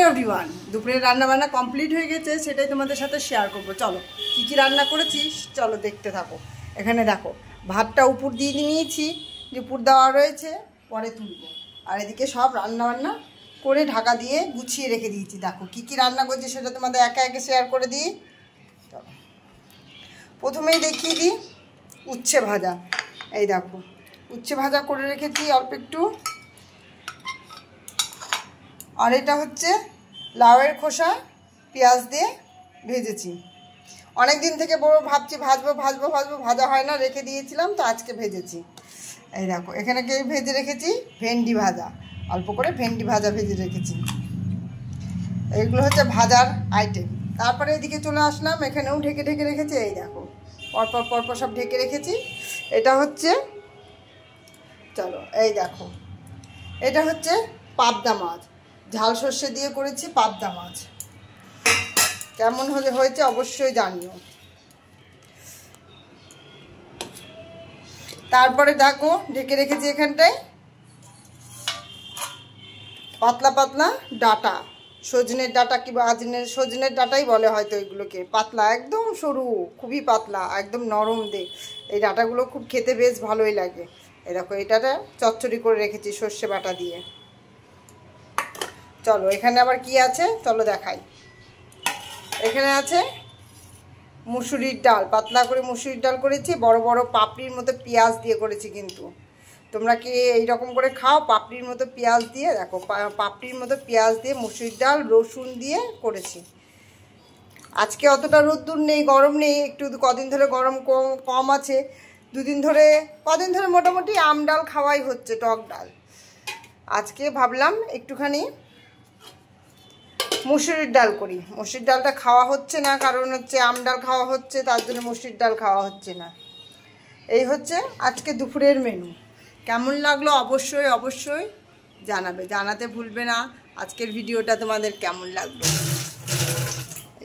Everyone, দুপুরের রান্নাবান্না complete হয়ে গেছে, সেটাই তোমাদের সাথে শেয়ার করব। চলো কী কী রান্না করেছি চলো দেখতে থাকো। এখানে দেখো ভাতটা উপর দিয়ে নিয়েছি, যে উপর দেওয়া রয়েছে, পরে তুলব। আর এদিকে সব রান্নাবান্না করে ঢাকা দিয়ে গুছিয়ে রেখে দিয়েছি। দেখো কী কী রান্না করছি সেটা তোমাদের একে একে শেয়ার করে দিই। চলো প্রথমেই দেখিয়ে দিই উচ্ছে ভাজা। এই দেখো উচ্ছে ভাজা করে রেখেছি অল্প একটু। আর এটা হচ্ছে লাউয়ের খোসা পেঁয়াজ দিয়ে ভেজেছি। অনেক দিন থেকে বড় ভাবছি ভাজবো ভাজবো ভাজবো, ভাজা হয় না, রেখে দিয়েছিলাম, তো আজকে ভেজেছি। এই দেখো এখানে কে ভেজে রেখেছি ভেন্ডি ভাজা, অল্প করে ভেন্ডি ভাজা ভেজে রেখেছি। এইগুলো হচ্ছে ভাজার আইটেম। তারপরে এদিকে চলে আসলাম, এখানেও ঢেকে ঢেকে রেখেছি। এই দেখো পরপর পরপর সব ঢেকে রেখেছি। এটা হচ্ছে, চলো এই দেখো, এটা হচ্ছে পাবদা মাছ, ঝাল সর্ষে দিয়ে করেছি পাবদা মাছ। কেমন হয়েছে অবশ্যই জানিও। তারপরে দেখো ঢেকে রেখেছি এখানটায় পাতলা পাতলা ডাটা, সজনের ডাটা কি সজনের ডাটাই বলে হয়তো এগুলোকে। পাতলা একদম সরু, খুবই পাতলা, একদম নরম দে। এই ডাটাগুলো খুব খেতে বেশ ভালোই লাগে। এই দেখো এটাটা চচ্চড়ি করে রেখেছি সর্ষে বাটা দিয়ে। চলো এখানে আবার কি আছে চলো দেখাই। এখানে আছে মুসুরির ডাল, পাতলা করে মুসুরির ডাল করেছি, বড় বড় পাপড়ির মতো পেঁয়াজ দিয়ে করেছি। কিন্তু তোমরা কি এইরকম করে খাও পাপড়ির মতো পেঁয়াজ দিয়ে? দেখো পাপড়ির মতো পেঁয়াজ দিয়ে মুসুরির ডাল রসুন দিয়ে করেছি। আজকে অতটা রোদ্দুর নেই, গরম নেই, একটু কদিন ধরে গরম কম আছে। কদিন ধরে মোটামুটি আম ডাল খাওয়াই হচ্ছে, টক ডাল। আজকে ভাবলাম একটুখানি মুসুরির ডাল করি। মুসুরির ডালটা খাওয়া হচ্ছে না, কারণ হচ্ছে আম ডাল খাওয়া হচ্ছে, তার জন্য মুসুরির ডাল খাওয়া হচ্ছে না। এই হচ্ছে আজকে দুপুরের মেনু। কেমন লাগলো অবশ্যই অবশ্যই জানাবে, জানাতে ভুলবে না আজকের ভিডিওটা তোমাদের কেমন লাগলো।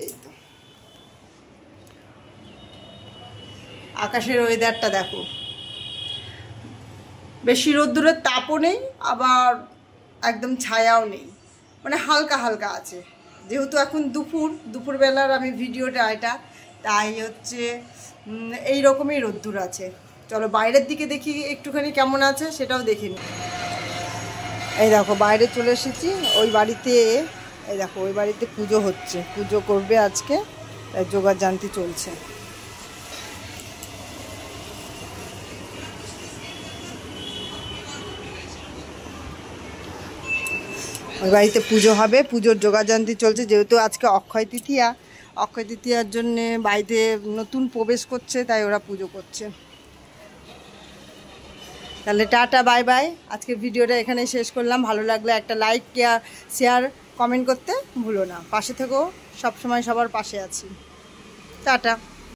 এই তো আকাশের ওয়েদারটা দেখো, বেশি রোদ্দুরের তাপও নেই, আবার একদম ছায়াও নেই, মানে হালকা হালকা আছে। যেহেতু এখন দুপুরবেলার আমি ভিডিওটা এটা, তাই হচ্ছে এই রকমই রোদ্দুর আছে। চলো বাইরের দিকে দেখি একটুখানি কেমন আছে, সেটাও দেখে নিই। এই দেখো বাইরে চলে এসেছি ওই বাড়িতে। এই দেখো ওই বাড়িতে পুজো হচ্ছে, পুজো করবে আজকে, তাই যোগাযান্তি চলছে। ওই বাড়িতে পুজো হবে, পুজোর যোগাযান্তি চলছে। যেহেতু আজকে অক্ষয় তৃতীয়ার জন্যে বাড়িতে নতুন প্রবেশ করছে, তাই ওরা পুজো করছে। তাহলে টাটা বাই বাই, আজকের ভিডিওটা এখানেই শেষ করলাম। ভালো লাগলে একটা লাইক শেয়ার কমেন্ট করতে ভুলো না। পাশে থেকেও, সবসময় সবার পাশে আছি। টাটা।